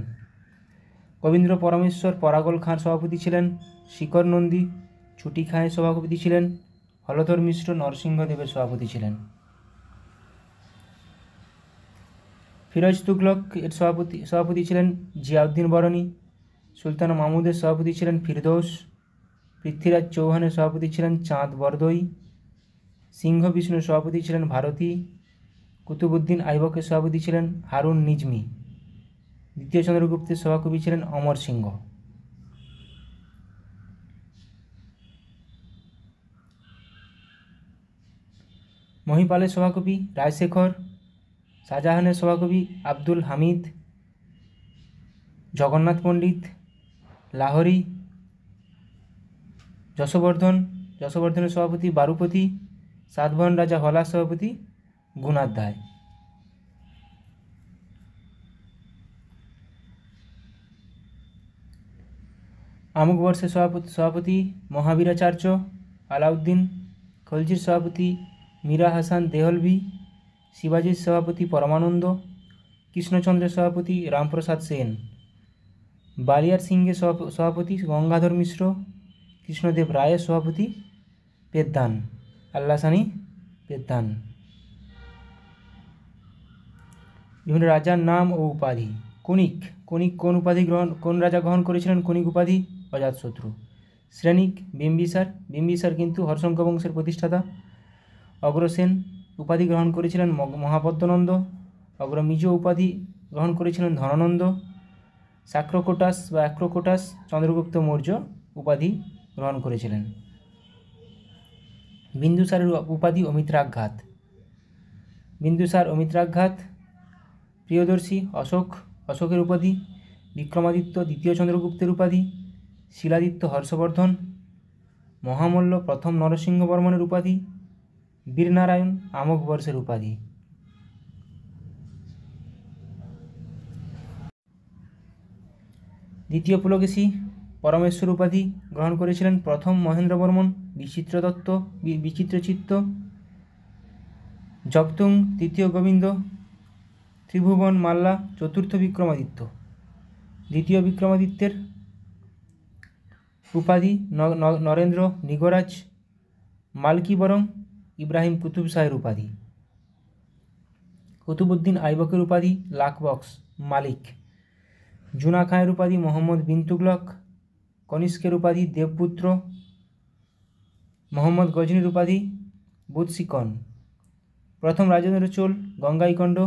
Speaker 1: কবীন্দ্র পরমেশ্বর পরাগল খাঁর সভাপতি ছিলেন। শিকর নন্দী ছুটি খাঁয়ের সভাপতি ছিলেন। হলধর মিশ্র নরসিংহদেবের সভাপতি ছিলেন। ফিরোজ তুগলক এর সভাপতি ছিলেন জিয়াউদ্দিন বরনী। সুলতান মাহমুদের সভাপতি ছিলেন ফিরদৌস। পৃথ্বীরাজ চৌহানের সভাপতি ছিলেন চাঁদ বরদই। সিংহ বিষ্ণুর সভাপতি ছিলেন ভারতী। কুতুবুদ্দিন আইবকের সভাপতি ছিলেন হারুন নিজমি। দ্বিতীয় চন্দ্রগুপ্তের সভাকবি ছিলেন অমর সিংহ। মহিপালের সভাকবি রায়শেখর। শাহজাহানের সভাকবি আব্দুল হামিদ। জগন্নাথ পণ্ডিত লাহোরী। যশবর্ধনের সভাপতি বারুপতি। সাতবাহন রাজা হলার সভাপতি গুণাধ্যায়। আমুকবর্ষের সভাপতি মহাবীরাচার্য আলাউদ্দিন। খলজির সভাপতি মীরা হাসান দেহলভি। শিবাজির সভাপতি পরমানন্দ। কৃষ্ণচন্দ্রের সভাপতি রামপ্রসাদ সেন। বালিয়ার সিংহের সভাপতি গঙ্গাধর মিশ্র। কৃষ্ণদেব রায়ের সভাপতি পেদ্দান আল্লাসানি পেদ্দান। বিভিন্ন রাজার নাম ও উপাধি। কণিক কোন উপাধি কোন রাজা গ্রহণ করেছিলেন কণিক উপাধি? অজাতশত্রু। শ্রেণিক বিম্বিসার কিন্তু হর্ষঙ্ক বংশের প্রতিষ্ঠাতা। অগ্রসেন উপাধি গ্রহণ করেছিলেন মহাপদ্মনন্দ। অগ্রমিজ উপাধি গ্রহণ করেছিলেন ধনানন্দ। অ্যাক্রোকোটাস চন্দ্রগুপ্ত মৌর্য উপাধি গ্রহণ করেছিলেন। বিন্দুসারের উপাধি অমিত্রাঘাত। প্রিয়দর্শী অশোকের উপাধি। বিক্রমাদিত্য দ্বিতীয় চন্দ্রগুপ্তের উপাধি। শিলাদিত্য হর্ষবর্ধন। মহামল্ল প্রথম নরসিংহবর্মনের উপাধি। বীরনারায়ণ আমোঘবর্ষের উপাধি। দ্বিতীয় পুলকেশী পরমেশ্বর উপাধি গ্রহণ করেছিলেন। প্রথম মহেন্দ্রবর্মন বিচিত্রচিত্ত। জগতুং তৃতীয় গোবিন্দ। ত্রিভুবন মাল্লা চতুর্থ বিক্রমাদিত্য। দ্বিতীয় বিক্রমাদিত্যের উপাধি নরেন্দ্র নিগরাজ। মালকি বরং ইব্রাহিম কুতুব শাহের উপাধি। কুতুবুদ্দিন আইবকের উপাধি লাখবক্স মালিক। জুনা খাঁয়ের উপাধি মোহাম্মদ বিন তুগলক। কনিষ্কের উপাধি দেবপুত্র। মোহাম্মদ গজনীর উপাধি বুধশিকন। প্রথম রাজেন্দ্র চোল গঙ্গাইকণ্ড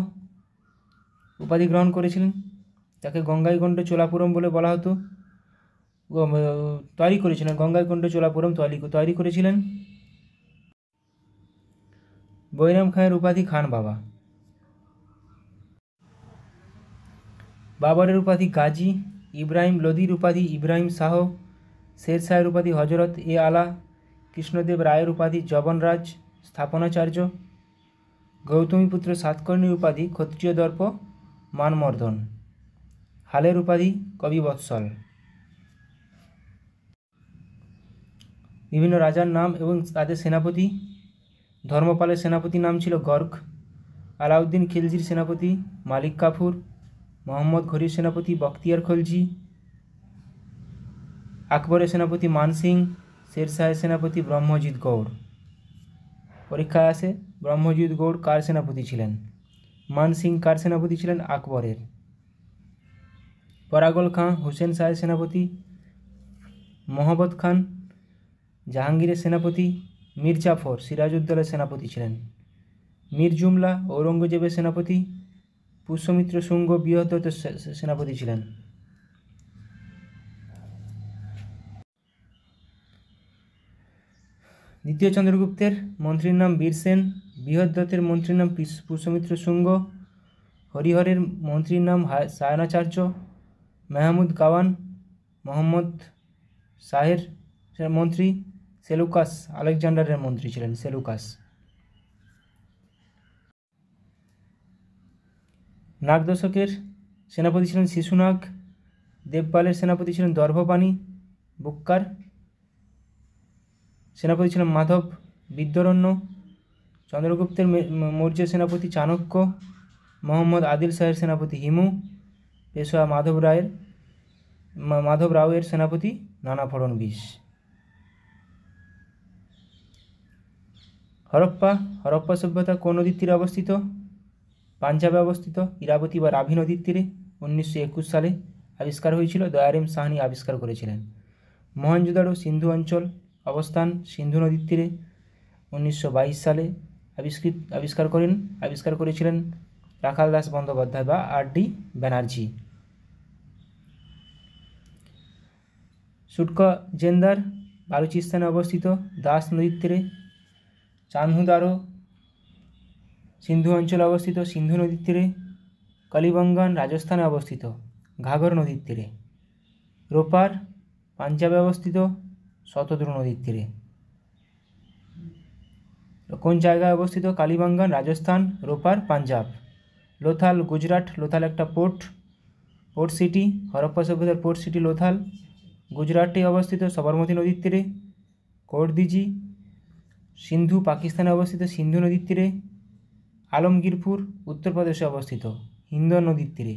Speaker 1: উপাধি গ্রহণ করেছিলেন। তাকে গঙ্গাইকণ্ড চোলাপুরম বলে বলা হতো। তৈরি করেছিলেন গঙ্গাইকণ্ড চোলাপুরম তৈরি করেছিলেন। বৈরাম খাঁয়ের উপাধি খান বাবা। বাবরের উপাধি গাজী। ইব্রাহিম লোদির উপাধি ইব্রাহিম শাহ। শের শাহের উপাধি হজরত আলা। কৃষ্ণদেব রায়ের উপাধি জবনরাজ স্থাপনাচার্য। গৌতমীপুত্র সাতকর্ণীর উপাধি ক্ষত্রিয় দর্প মানমর্দন। হালের উপাধি কবিবৎসল। বিভিন্ন রাজার নাম এবং তাদের সেনাপতি। ধর্মপালের সেনাপতির নাম ছিল গর্গ। আলাউদ্দিন খিলজির সেনাপতি মালিক কাফুর। মোহাম্মদ ঘুরির সেনাপতি বখতিয়ার খলজি। আকবরের সেনাপতি মানসিং। শের শাহের সেনাপতি ব্রহ্মজিৎ গৌড়। পরীক্ষায় আসে ব্রহ্মজিৎ গৌড় কার সেনাপতি ছিলেন? মানসিং কার সেনাপতি ছিলেন? আকবরের। পরাগল খাঁ হুসেন শাহের সেনাপতি। মহম্মদ খান জাহাঙ্গীরের সেনাপতি। মীর জাফর সিরাজউদ্দৌলার সেনাপতি ছিলেন। মীর জুমলা ঔরঙ্গজেবের সেনাপতি। পুষ্যমিত্র শুঙ্গ বৃহদ্রথের সেনাপতি ছিলেন। দ্বিতীয় চন্দ্রগুপ্তের মন্ত্রীর নাম বীরসেন। বৃহদ্রথের মন্ত্রীর নাম পুষ্যমিত্র শুঙ্গ। হরিহরের মন্ত্রীর নাম সায়নাচার্য। মেহমুদ গাওয়ান মোহাম্মদ শাহের মন্ত্রী। সেলুকাস আলেকজান্ডারের মন্ত্রী ছিলেন সেলুকাস। নাগ দশকের সেনাপতি ছিলেন শিশুনাগ। দেবপালের সেনাপতি ছিলেন দর্ভপাণি বুক্কার। সেনাপতি ছিলেন মাধব বিদ্যারণ্য। চন্দ্রগুপ্তের মৌর্য সেনাপতি চাণক্য। মোহাম্মদ আদিল শাহের সেনাপতি হিমু। পেশোয়া মাধব রাওয়ের সেনাপতি নানা ফড়নবিশ। হরপ্পা সভ্যতা কোন নদীর তীরে অবস্থিত? পাঞ্জাবে অবস্থিত, ইরাবতী বা রাভি নদীর তীরে। 1921 সালে আবিষ্কার হয়েছিল, দয়ারাম সাহানি আবিষ্কার করেছিলেন। মহেঞ্জোদারো সিন্ধু অঞ্চল অবস্থান সিন্ধু নদীর তীরে। 1922 সালে আবিষ্কার করেছিলেন রাখাল দাস বন্দ্যোপাধ্যায় বা আর.ডি. ব্যানার্জি। সুটকা জেন্দার বালুচিস্তানে অবস্থিত, দাস নদীর তীরে। চানহুদারো সিন্ধু অঞ্চলে অবস্থিত, সিন্ধু নদীর তীরে। কালিবঙ্গান রাজস্থানে অবস্থিত, ঘাঘর নদীর তীরে। রোপার পাঞ্জাবে অবস্থিত, শতদ্রু নদীর তীরে। কোন জায়গায় অবস্থিত? কালিবঙ্গান রাজস্থান, রোপার পাঞ্জাব। লোথাল গুজরাট, লোথাল একটা পোর্ট সিটি, হরপ্পা সভ্যতার পোর্ট সিটি লোথাল গুজরাটে অবস্থিত, সবরমতী নদীর তীরে। কোর্দিজি সিন্ধু পাকিস্তানে অবস্থিত, সিন্ধু নদীর তীরে। আলমগীরপুর উত্তরপ্রদেশে অবস্থিত, হিন্দন নদীর তীরে।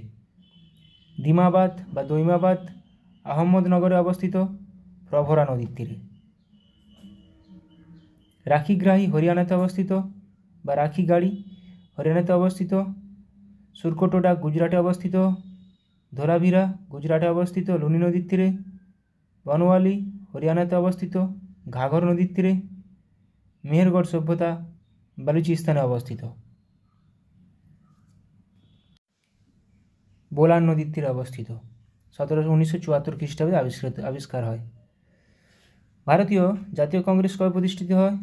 Speaker 1: দিমাবাদ বা দৈমাবাদ আহমদনগরে অবস্থিত, প্রভরা নদীর তীরে। রাখিগ্রাহী হরিয়ানাতে অবস্থিত বা রাখিগাড়ি হরিয়ানাতে অবস্থিত। সুরকোটোডা গুজরাটে অবস্থিত। ধোলাভিরা গুজরাটে অবস্থিত, লুনি নদীর তীরে। বনওয়ালি হরিয়ানাতে অবস্থিত, ঘাঘর নদীর তীরে। মেহেরগড় সভ্যতা বালুচিস্তানে অবস্থিত, বোলান নদীর তীরে অবস্থিত। 1974 খ্রিস্টাব্দে আবিষ্কার হয়। ভারতীয় জাতীয় কংগ্রেস কবে প্রতিষ্ঠিত হয়?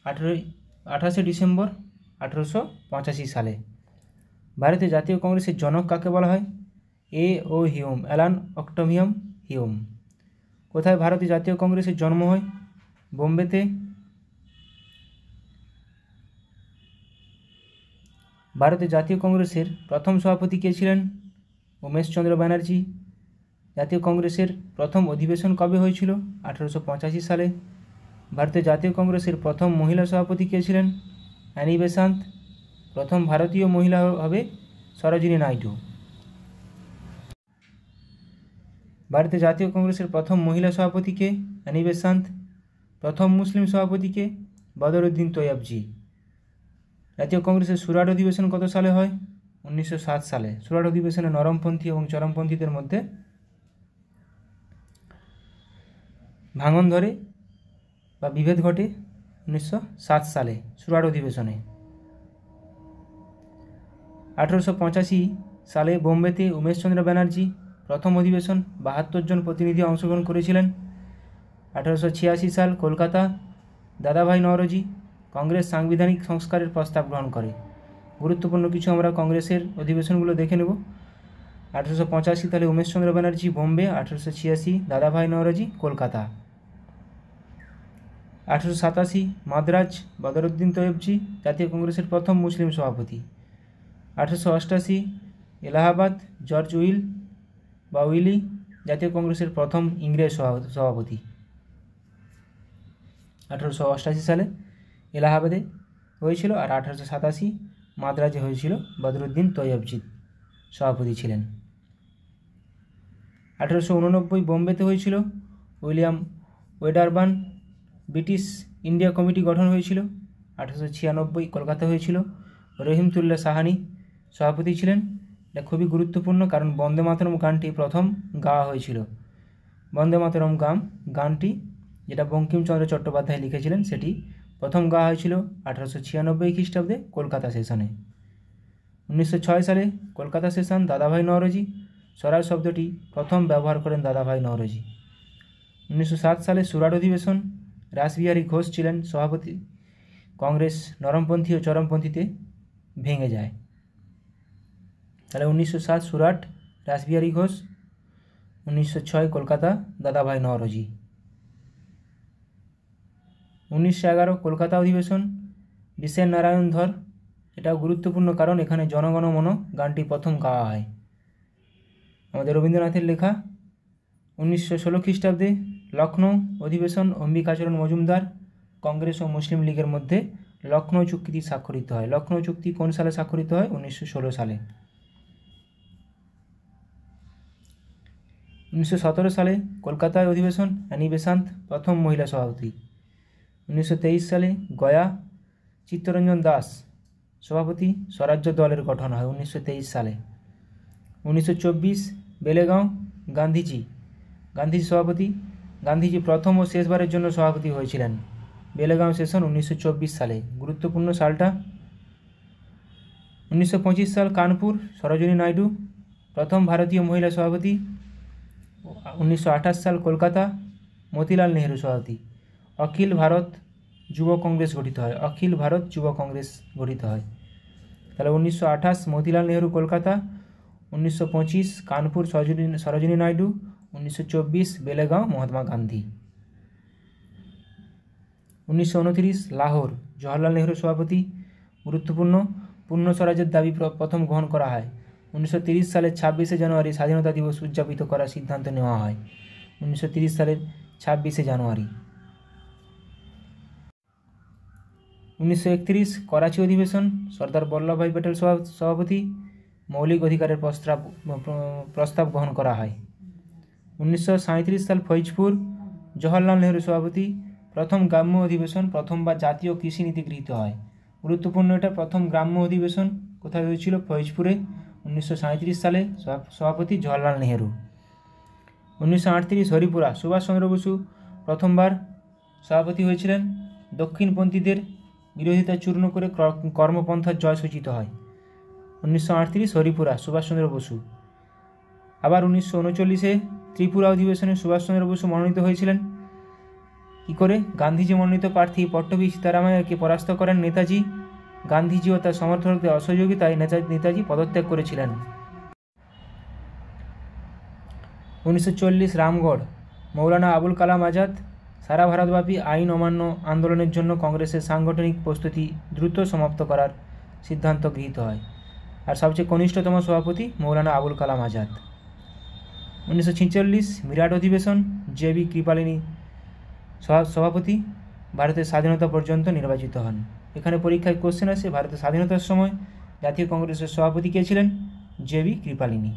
Speaker 1: 28 ডিসেম্বর 1885 সালে। ভারতীয় জাতীয় কংগ্রেসের জনক কাকে বলা হয়? O Hume, Allan Octavian Hume. কোথায় ভারতীয় জাতীয় কংগ্রেসের জন্ম হয়? বোম্বেতে। ভারতের জাতীয় কংগ্রেসের প্রথম সভাপতি কে ছিলেন? উমেশচন্দ্র ব্যানার্জি। জাতীয় কংগ্রেসের প্রথম অধিবেশন কবে হয়েছিল? 1885 সালে। ভারতের জাতীয় কংগ্রেসের প্রথম মহিলা সভাপতি কে ছিলেন? Annie Besant. প্রথম ভারতীয় মহিলা হবে সরোজিনী নাইডু। ভারতের জাতীয় কংগ্রেসের প্রথম মহিলা সভাপতি কে? Annie Besant. প্রথম মুসলিম সভাপতি কে? বদরুদ্দিন তৈয়বজি। জাতীয় কংগ্রেসের সুরাট অধিবেশন কত সালে হয়? 1907 সালে। সুরাট অধিবেশনে নরমপন্থী এবং চরমপন্থীদের মধ্যে ভাঙন ধরে বা বিভেদ ঘটে 1907 সালে সুরাট অধিবেশনে। 1885 সালে বোম্বেতে উমেশচন্দ্র ব্যানার্জি প্রথম অধিবেশন, 72 জন প্রতিনিধি অংশগ্রহণ করেছিলেন। 1886 সাল কলকাতা দাদাভাই নওরোজি কংগ্রেস সাংবিধানিক সংস্কারের প্রস্তাব গ্রহণ করে। গুরুত্বপূর্ণ কিছু আমরা কংগ্রেসের অধিবেশনগুলো দেখে নেব। 1885 সালে উমেশচন্দ্র ব্যানার্জি বোম্বে, 1886 দাদাভাই নওরোজি কলকাতা। 1887 মাদ্রাজ বদরুদ্দিন তৈয়বজি জাতীয় কংগ্রেসের প্রথম মুসলিম সভাপতি। 1888 এলাহাবাদ জর্জ উইলি জাতীয় কংগ্রেসের প্রথম ইংরেজ সভাপতি। 1888 সালে এলাহাবাদে হয়েছিল, আর 1887 মাদ্রাজে হয়েছিল। বদরুদ্দিন তৈয়বজি সভাপতি ছিলেন। 1889 বোম্বেতে হয়েছিল। William Wedderburn British India committee গঠন হয়েছিল। 1896 কলকাতা হয়েছিল। রহিমতুল্লাহ সাহানি সভাপতি ছিলেন। এটা খুবই গুরুত্বপূর্ণ, কারণ বন্দে মাতরম গানটি প্রথম গাওয়া হয়েছিল। বন্দে মাতরম গানটি যেটা বঙ্কিমচন্দ্র চট্টোপাধ্যায় লিখেছিলেন, সেটি প্রথম গাওয়া হয়েছিল 1896 খ্রিস্টাব্দে কলকাতা সেশনে। 1906 সালে কলকাতা সেশন দাদাভাই নওরোজি স্বরাজ শব্দটি প্রথম ব্যবহার করেন দাদাভাই নওরোজি। 1907 সালে সুরাট অধিবেশন, রাসবিহারী ঘোষ ছিলেন সভাপতি। কংগ্রেস নরমপন্থী ও চরমপন্থীতে ভেঙে যায়। তাহলে 1907 সুরাট রাসবিহারী ঘোষ, 1906 কলকাতা দাদাভাই নওরোজি। 1911 কলকাতা অধিবেশন, বিশেন নারায়ণ ধর। এটাও গুরুত্বপূর্ণ, কারণ এখানে জনগণ মন গানটি প্রথম গাওয়া হয়। আমাদের রবীন্দ্রনাথের লেখা। 1916 খ্রিস্টাব্দে লখনৌ অধিবেশন, অম্বিকাচরণ মজুমদার কংগ্রেস ও মুসলিম লীগের মধ্যে লখনৌ চুক্তি স্বাক্ষরিত হয়? লখনৌ চুক্তি কোন সালে স্বাক্ষরিত হয়? 1916 সালে। 1917 সালে কলকাতায় অধিবেশন, অ্যানি বেসান্ত প্রথম মহিলা সভাপতি। 1923 সালে গয়া চিত্তরঞ্জন দাস সভাপতি, স্বরাজ্য দলের গঠন হয় 1923 সালে। 1924 বেলেগাঁও গান্ধীজি সভাপতি। গান্ধীজি প্রথম ও শেষবারের জন্য সভাপতি হয়েছিলেন। বেলেগাঁও সেশন 1924 সালে। গুরুত্বপূর্ণ সালটা 1925 সাল কানপুর, সরোজিনী নাইডু প্রথম ভারতীয় মহিলা সভাপতি। 1928 সাল কলকাতা, মতিলাল নেহেরু সভাপতি। অখিল ভারত যুব কংগ্রেস গঠিত হয়। অখিল ভারত যুব কংগ্রেস গঠিত হয়। তাহলে 1928 মতিলাল নেহেরু কলকাতা, 1925 কানপুর সরোজিনী নাইডু, 1924 বেলেগাঁও মহাত্মা গান্ধী। 1929 লাহোর, জওহরলাল নেহেরু সভাপতি। গুরুত্বপূর্ণ, পূর্ণ স্বরাজের দাবি প্রথম গ্রহণ করা হয়। 1930 সালের 26শে জানুয়ারি স্বাধীনতা দিবস উদযাপিত করার সিদ্ধান্ত নেওয়া হয়। 1930 সালের 26শে জানুয়ারি। 1931 করাচি অধিবেশন, সর্দার বল্লভভাই প্যাটেল সভাপতি। মৌলিক অধিকারের প্রস্তাব গ্রহণ করা হয়। 1937 সাল ফৈজপুর, জওহরলাল নেহেরু সভাপতি। প্রথম গ্রাম্য অধিবেশন, প্রথমবার জাতীয় কৃষি নীতি গৃহীত হয়। গুরুত্বপূর্ণ, এটা প্রথম গ্রাম্য অধিবেশন কোথায় হয়েছিল? ফৈজপুরে, 1937 সালে, সভাপতি জওহরলাল নেহেরু। 1938 হরিপুরা, সুভাষচন্দ্র বসু প্রথমবার সভাপতি হয়েছিলেন। দক্ষিণপন্থীদের বিরোধিতা চূর্ণ করে কর্মপন্থার জয় সূচিত হয়। 1938 হরিপুরা, সুভাষচন্দ্র বসু। আবার 1939 ত্রিপুরা অধিবেশনে সুভাষচন্দ্র বসু মনোনীত হয়েছিলেন। কী করে? গান্ধীজি মনোনীত প্রার্থী পট্টবী সীতারামাইয়াকে পরাস্ত করেন নেতাজি। গান্ধীজি ও তার সমর্থকদের অসহযোগিতায় নেতাজি পদত্যাগ করেছিলেন। 1940 রামগড়, মৌলানা আবুল কালাম আজাদ সারা ভারতব্যাপী আইন অমান্য আন্দোলনের জন্য কংগ্রেসের সাংগঠনিক প্রস্তুতি দ্রুত সমাপ্ত করার সিদ্ধান্ত গৃহীত হয়। আর সবচেয়ে কনিষ্ঠতম সভাপতি মৌলানা আবুল কালাম আজাদ। 1946 মিরাট অধিবেশন, জে.বি. কৃপালিনী সভাপতি, ভারতের স্বাধীনতা পর্যন্ত নির্বাচিত হন। এখানে পরীক্ষায় কোশ্চেন আসে, ভারতের স্বাধীনতার সময় জাতীয় কংগ্রেসের সভাপতি কে ছিলেন? জে.বি. কৃপালিনী।